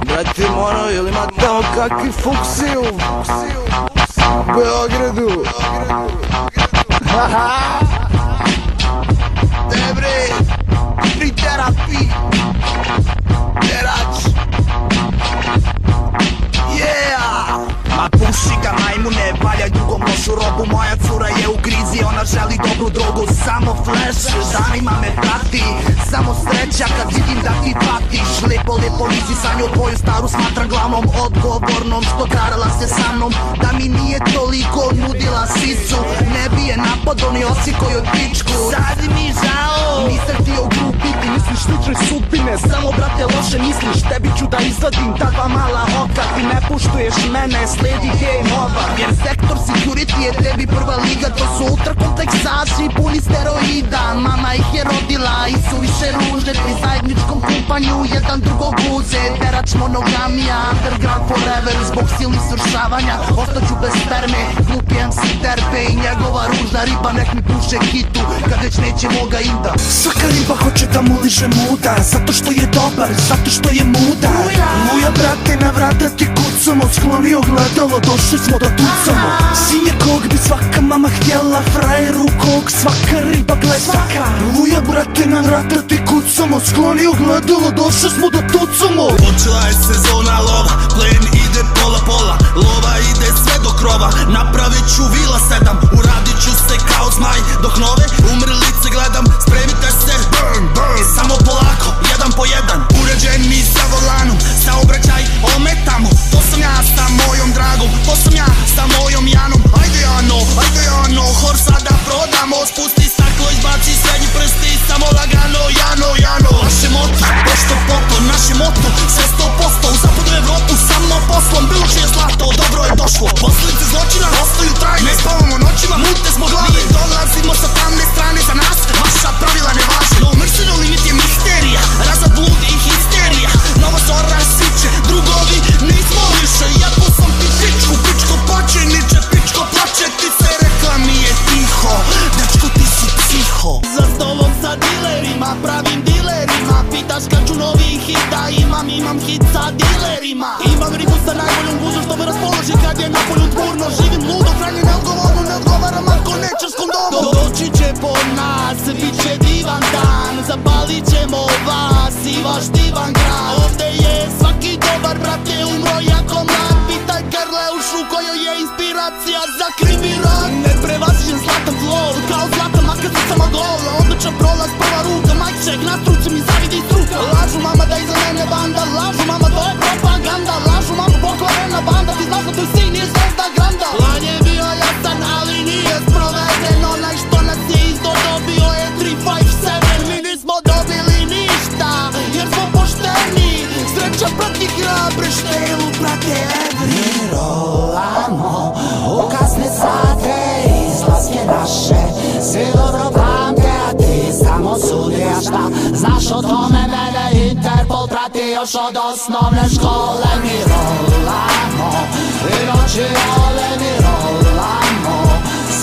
Brate mono, jel ima tamo kakvi fuksi u Beogradu? Debre, free therapy, terač, yeah. Ma puši ga majmune, valjaj drugom lošu robu. Moja cura je u krizi, ona želi dobru drogu. Samo flash, danima me prati, samo sreća kad vidim da ti patiš. Lepo, lepo liči sanju, tvoju staru smatram glavnom odgovornom, što karala se sa mnom. Da mi nije toliko nudila sisu, ne bi je napadao ni osiko joj pičku. Sad mi žao, nisam htio grupiti, misliš slične sudbine, samo brate loše misliš. Tebi ću da izvadim ta dva mala oka, ti ne puštuješ mene, sledi game over. Jer sektor security je tebi prva liga, to su ultrakompleksaši puni steroida. Mama ih je rodila i su više ružne, pri zajedničkom kupanju jedan drugog guze. Terač monogamija, underground forever, zbog silnih svršavanja ostaću bez sperme. Glupi MC terpe i njegova ružna riba nek mi puše hitu, kad već neće moga inda. Svaka riba hoće da mu liže muda, zato što je dobar, zato što je muda. Luja brate, na vrata ti kucamo, skloni ogledalo, došli smo da tucamo. Sinje kog bi svaka mama htjela, frajeru kog svaka riba gleda. Luja brate, na vrata ti kucamo, skloni ogledalo, došli smo da tucamo. Počela je sezona lova, plen ide pola pola, lova ide sve do krova. Napravit ću vila 7, uradit ću se kao zmaj, dok nove umrlice gledam. Spremite se, burn, burn, samo polako, jedan po jedan. Uređeni sa volanom, saobraćaj ometamo. To sam ja sa mojom dragom, to sam ja sa mojom Janom. Ajde Jano, hor sada prodamo. Spusti staklo, izbaci srednji prsti, samo lagano, Jano. Naše moto, pošto poto, naše moto, sve 100%. U zapadu Evropu, samo poslom, bilo čije zlato, dobro je došlo. Posljedice zločina ostaju trajne, ne spavamo noćima, mute smo glave. Mi dolazimo sa tamne strane, za nas vaša pravila ne važe. No mršeno limit je misterija, razad blud i histerija. Nova zora siče, drugovi nismo više. Jako sam ti pičko počeniče, pičko plače. Ti se rekla mi je tiho, dečko ti si psiho. Za stolom sa dilerima, pravim dilerima. Pitaš kad ću novi hit da imam hit sa dilerima. Imam ribu sa najboljom guzom što me raspoloži kad je napolju dburno. Živim ludo, hranjen neodgovorno, ne odgovaram ako nećeš s kondomom. Doći će po nas, bit će divan dan, zapalit ćemo vas i vaš divan grad. Ovde je svaki dobar brate umro jako mlad. Pitaj Karleušu kojoj je inspiracija za kriminal. Ne prevaziđen zlatan flow, kao zlatan makar sam samo gol. Odličan prolaz, prva ruka, mic check, na struci mi zavidi struka. Lažu mama da iza mene banda, lažu mama to je propaganda. Lažu mama pokvarena banda, ti znaš da tvoj sin je zvezda granda. Plan je bio jasan, ali nije sproveden. Onaj što nas je izdo dobio je 357. Mi nismo dobili ništa, jer smo pošteni. Sreća prati hrabre, štelu prate evri. Mi rolamo u kasne sate, izlaske naše svi dobro pamte, a ti samo sudi, a šta znaš o tome? Mene Interpol prati još od osnovne škole. Mi rolamo i noći ole, mi rolamo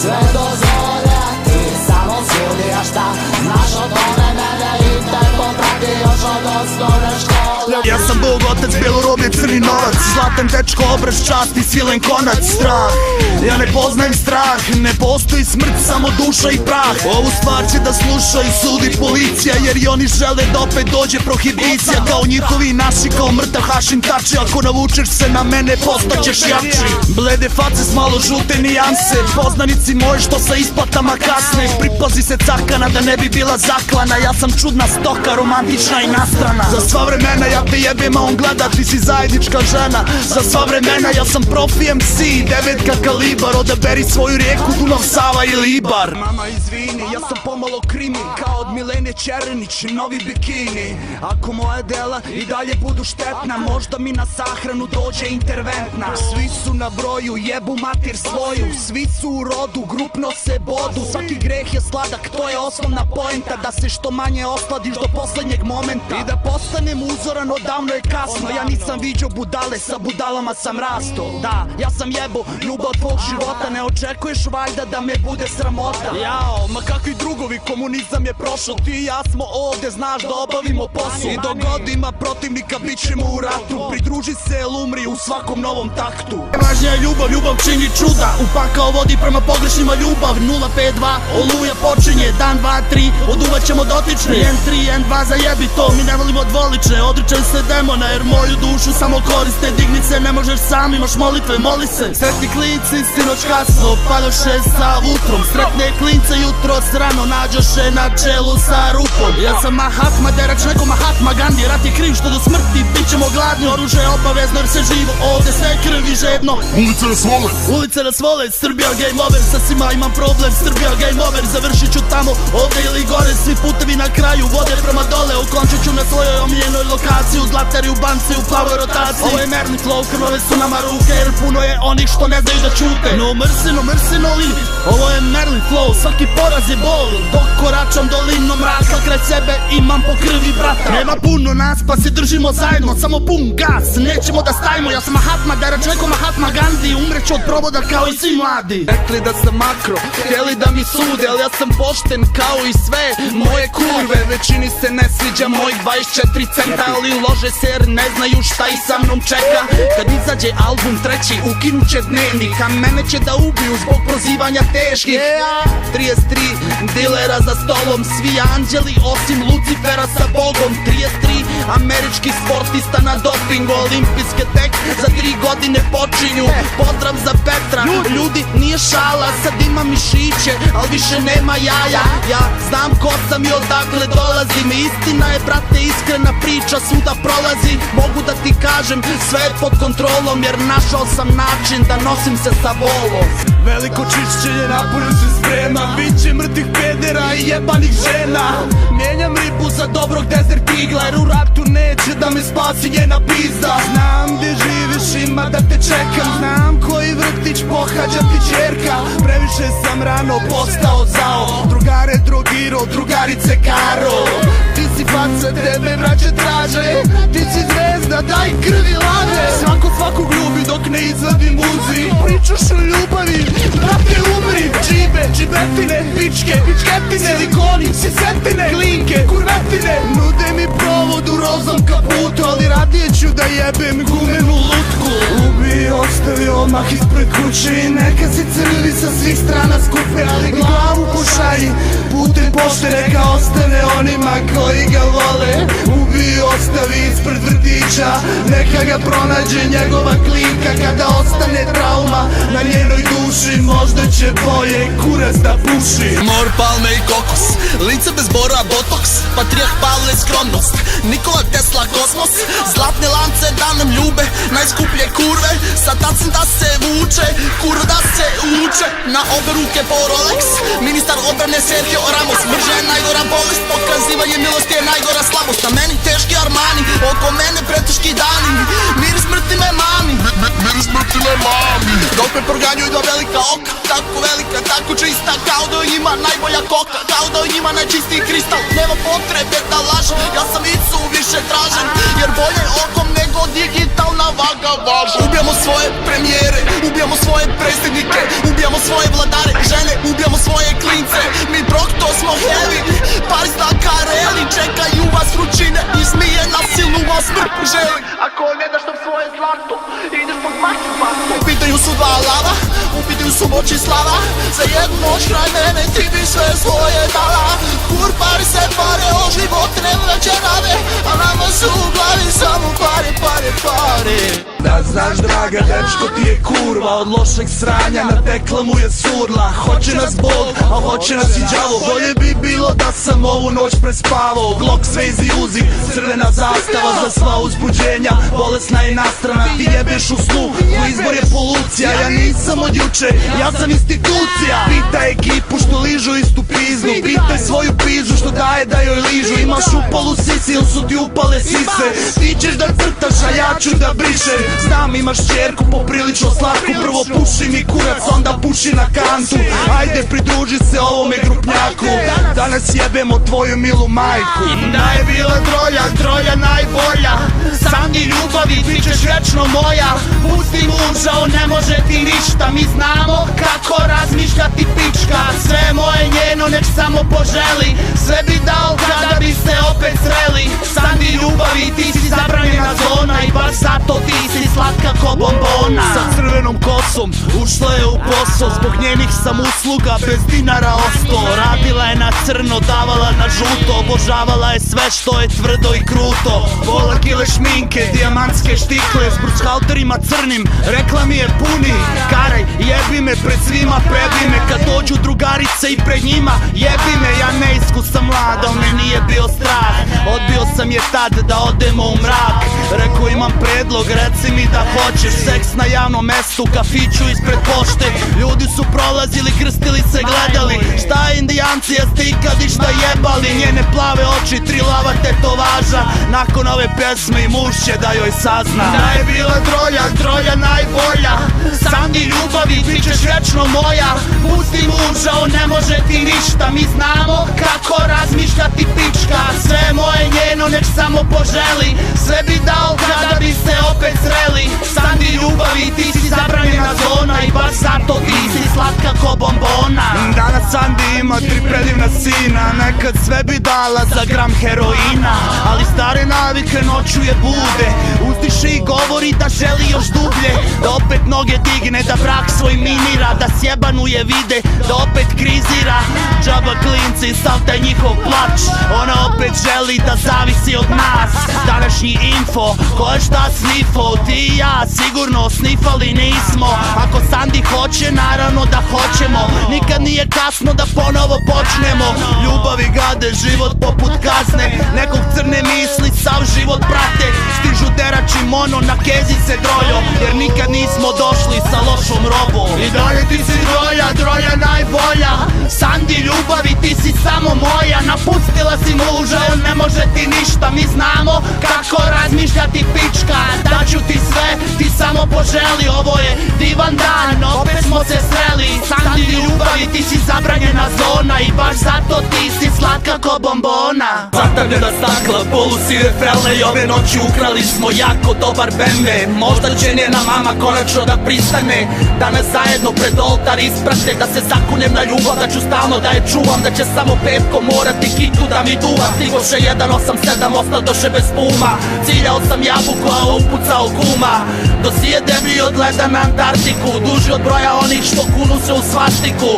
sve do zore, a ti samo sudi, a šta znaš o tome? Mene Interpol prati još od osnovne škole. Ja sam Bog, otac, bjelorodni crni novac, zlatan dečko, obraz, čast i svilen konac. Strah, ja ne poznajem strah, ne postoji smrt, samo duša i prah. Ovu stvar će da sluša i sudi policija, jer i oni žele da opet dođe prohibicija. Kao njihovi naši, kao mrtav Hašim Tači, ako navučeš se na mene postaćeš jači. Blede face s malo žute nijanse, poznanici moji što sa isplatama kasne. Pripazi se cakana da ne bi bila zaklana, ja sam čudna stoka, romantična i nastrana. Za sva vremena ja te jebem, a on gleda, ti si zajednička žena. Za sva vremena ja sam profi MC, 9 kalibar, odaberi svoju rijeku, Dunav, Sava ili Ibar. Mama izvini, ja sam pomalo krimi, kao od Milene Černić, novi bikini. Ako moja dela i dalje budu štetna, možda mi na sahranu dođe interventna. Svi su na broju, jebu mater svoju, svi su u rodu, grupno se bodu. Svaki greh je sladak, to je osnovna poenta, da se što manje osladiš do poslednjeg momenta. života i da postanem uzoran odavno je kasno. Ja nisam viđao budale, sa budalama sam rasto. Da, ja sam jebo ljubav tvog života. Ne očekuješ valjda da me bude sramota. Jao, ma kakvi drugovi, komunizam je prošao. Ti i ja smo ovde, znaš da obavimo posao. I dok god ima protivnika bit ćemo u ratu. Pridruži se ili umri u svakom novom taktu. Najvažnija je ljubav, ljubav čini čuda. U pakao vodi prema pogrešnjima ljubav. 052, oluja počinje. Dan, 2, 3, oduvat ćemo dotični. N3, N2, zajebi to, mi ne volimo dvolične. Odričaj se demona jer moju dušu samo koriste. Digni se, ne možeš sam, imaš molitve, moli se. Sretni klinci, sinoć kasno, padoše sa utrom. Sretne klince jutro rano, nađoše na čelu sa rupom. Ja sam Mahatma, derač neko Mahatma Gandhi. Rat je kriv što do smrti, bit ćemo gladni. Oružje je obavezno jer se živo ovde sve krvi žedno. Ulice nas vole, ulice nas vole, Srbija game over. Sa svima imam problem, Srbija game over. Završit ću tamo, ovde ili gore. Svi putevi na kraju vode prema dole. Ukončit ću na svojoj omiljenoj lokaciji. U Zlatari, u banci, u plavoj rotaciji. Ovo je merni flow, krvave su nama ruke. Jer puno je onih što ne znaju da čute. No mercy, no li. Ovo je merli flow, svaki poraz je bol. Dok koračam dolinom mraka, kraj sebe imam po krvi brata. Nema puno nas pa se držimo zajedno, samo pun gas, nećemo da stajimo. Ja sam Mahatma, derač neko Mahatma Gandhi. Umreću od proboda kao i svi mladi. Rekli da sam makro, htjeli da mi sude, ali ja sam pošten kao i sve moje kurve. Većini se ne sviđa mojih 24 centa, ali lože se jer ne znaju šta i sa mnom čeka. Kad izađe album treći, ukinut će dnevnik, a mene će da ubiju zbog prozivanja teških. 33 dilera za stolom, svi anđeli osim Lucifera sa Bogom. 33 američki sportista na dopingu, olimpijske tek za 3 godine počinju. Pozdrav za Petra, ljudi nije šala, sad ima mišiće, al više nema jaja. Ja znam ko sam i odakle dolazim, istina je brate iskrena priča svuda prolazi. Mogu da ti kažem sve je pod kontrolom, jer našao sam način da nosim se sa volom. Veliko čišćenje napolju se sprema, biće mrtvih pedera i jebanih žena. Mijenjam ribu za dobrog desert igla, jer u ratu neće da me spasi njena pizda. Znam gdje živiš, ima da te čekam, znam koji vrtić pohađa ti čerka. Previše sam rano postao zao, drugare drogirao, drugarice karo. Ti si faca, tebe braće traže, ti si zvezda, daj krvi lave. Svako svakog ljubi dok ne izvadi muzi, pričaš o ljubavi, brate umri. Džibe, džibetine, pičke, pičketine, silikoni, sisetine, klinke, kurvetine. Nude mi provod u rozom kaputu, ali radije ću da jebem gumenu lutku. Ubi, ostavi odmah ispred kuće i neka si crvi sa svih strana skupe, ali glavu pošalji putem pošte, neka ostane onima koji ga vole. Ubi, ostavi ispred vrtića, neka ga pronađe njegova klinka. Kada ostane trauma na njenoj duši, možda će boje kurac da puši. Mor, palme i kokos, lice bez bora, botoks, patrijah Pavle, skromnost, Nikola Tesla, kosmos, zlatne lance da nam ljube, najskuplje kurve, sa tacem da se vuče, kurva da se uče. Na obe ruke po Rolex, ministar odbrane Sergio Ramos. Mrža je najgora bolest, pokazivanje milosti je najgora slabost. Na meni teški Armani, oko mene preteški dani, mir smrti me mami, mir smrti me mami. Dok me proganjuju dva velika oka, tako velika, tako čista, kao da ima najbolja koka, kao da ima najčistiji kristal. Nema potrebe da lažem, ja sam Icu više tražen, jer bolje okom nego digitalna vaga važa. Ubijamo svoje premijere, ubijamo svoje predsjednike, ubijamo svoje vladare, žene, ubijamo svoje klince. Mi prokto smo heavy, Paris na Kareli, čekaju vas vrućine i zmije na silu vas smrt želi. Ako ne daš nam svoje zlato, ideš pod maču pato. U pitanju su dva lava, u pitanju su moć i slava, za jednu noć kraj mene ti bi sve svoje dala. Kur pari se pare, o život ne vraće rade, a nama su u glavi samo pare, pare, pare. Da znaš draga, dečko ti je kurva, od lošeg sranja natekla mu je surla. Hoće nas Bog, a hoće nas i đavo, bolje bi bilo da sam ovu noć prespavao. Glock, Swayze, Uzi, crvena zastava za sva uzbuđenja, bolesna i nastrana. Ti jebeš u snu, tvoj izbor je polucija, ja nisam od juče, ja sam institucija. Pitaj ekipu što ližu istu piznu, pitaj svoju pizu što daje da joj ližu. Imaš upal u sisi ili su ti upale sise, ti ćeš da crtaš, a ja ću da brišem. Znam imaš ćerku poprilično slatku. Prvo puši mi kurac, onda puši na kantu. Ajde pridruži se ovome grupnjaku, danas jebemo tvoju milu majku. Da je bila Troja najbolja, sam i ljubavi bit ćeš vječno moja. Pusti muža, on ne može ti ništa, mi znamo kako razmišljati pička. Sve je moje njeno, nek samo poželi, sve bi dao kada bi se opet sreli. Sam i ljubavi ti si zabranjena zona i baš zato ti si slatka ko bombona. Sa crvenom kosom ušla je u posao, zbog njenih sam usluga bez dinara osto. Radila je na crno, davala na žuto, obožavala je sve što je tvrdo i kruto. Pola kile šminke, dijamantske štikle, s bručhalterima crnim, rekla mi je puni. Karaj, jebi me pred svima, prebi me kad dođu drugarice i pred njima jebi me. Ja neiskusan mlad, al me nije bio strah, odbio sam je tad da odemo u mrak. Rekao imam predlog, reci mi da hoćeš seks na javnom mestu, kafiću ispred pošte. Ljudi su prolazili, krstili se, gledali. Šta indijanci, jeste ikad išta jebali? Njene plave oči, 3 lava tetovaža, nakon ove pesme i muž će da joj sazna. Da je bila Troja najbolja, sam i ljubavi bit ćeš vječno moja. Pusti muža, on ne može ti ništa, mi znamo kako razmišljati pička. Sve je moje njeno, nek samo poželi, sve bi dao kada bi se opet sreli. Sam i ljubavi ti si zabranjena zona i baš zato ti si slatka ko bombona. Danas Sandi ima 3 predivna sina, nekad sve bi dala za gram heroina, ali stare navike noću je bude, uzdiše i govori da želi još dublje, da opet noge digne, da brak svoj minira, da sjebanu je vide, da opet krizira. Džaba klinci, sav taj njihov plač, ona opet želi da zavisi od nas. Današnji info, ko je šta snifo, ti i ja sigurno snifali nismo. Ako Sandi hoće, naravno da hoćemo, nikad nije kasno da ponovo počnemo. Ljubavi gade život poput kazne, nekog crne misli sav život prate. Stižu derači mono, na kezi se drojo, jer nikad nismo došli sa lošom robom. I dalje ti si Troja najbolja, Sandi ljubavi ti si samo moja. Napustila si muža, on ne može ti ništa, mi znamo kako razmišljati pička. Daću ti sve, ti samo poželi, ovo je divan dan, opet smo se sreli. Sandi ljubavi ti si zabranjena zona i baš zato ti si slatka ko bombona. Zatavljena stakla, polusive frele i ove noći ukrali smo jako dobar bembe. Možda će njena mama konačno da pristane, da nas zajedno pred oltar isprate, da se zakunem na ljubav, da ću stalno da je čuvam, da će samo petko morati kitu da mi duva. Stigoše 187, ostadoše bez puma, ciljao sam jabuku, a upucao kuma. Dosije deblji od leda na Antarktiku, duži od broja onih što kunu se u svastiku.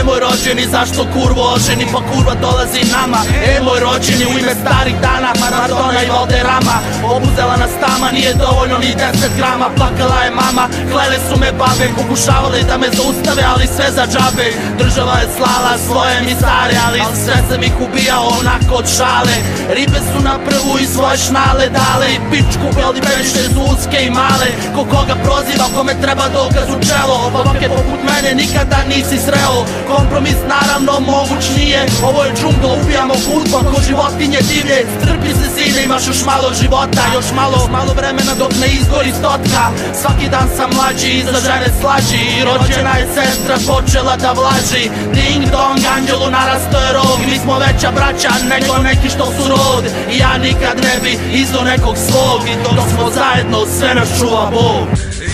Moj rođeni, zašto kurvo oženi, pa kurva dolazi nama. Moj rođeni, u ime starih dana, Maradona i Valderrama. Obuzela nas tama, nije dovoljno ni 10 grama. Plakala je mama, klele su me babe, pokušavale da me zaustave, ali sve za džabe. Država je slala svoje misare, ali sve sam ih ubijao onako od šale. Ribe su na prvu i svoje šnale dale, i pičku beli previše su uske i male. Ko koga proziva, kome treba dokaz u čelo, ovake poput mene nikada nisi sreo. Kompromis naravno moguć nije, ovo je džungla, ubijamo hudbu ko životinje divlje. Strpi se sine, imaš još malo života, još malo vremena dok ne izgori stotka. Svaki dan sam mlađi, iza žene slađi, i rođena je sestra počela da vlaži. Ding dong, anđelu narasto je rog, mi smo veća braća nego neki što su rod. I ja nikad ne bi izdao nekog svog, i dok smo zajedno sve nas čuva Bog.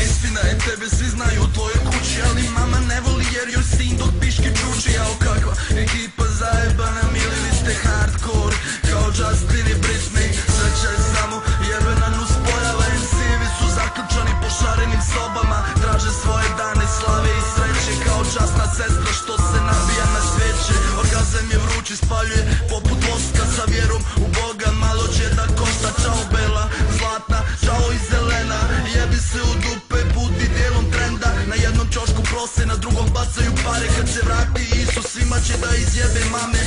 Istina je, tebe svi znaju u tvojoj kući, ali mama ne voli jer joj sin dok piške čuči. Jao kakva ekipa zajebana, milili ste hardcore kao Justin i Britney. Sreća je samo jebena nus pojava, MC-evi su zaključani po šarenim sobama, traže svoje dane slave i sreće kao časna sestra što se nabija na sveće. Orgazam je vruć i spaljuje poput voska, sa vjerom u Boga malo će da košta. Čao bela, zlatna, čao i zelena, jebi se u dupe, budi dijelom trenda. Na jednom ćošku prose, na drugom bacaju pare, kad se vrati Isus svima će da izjebe mame.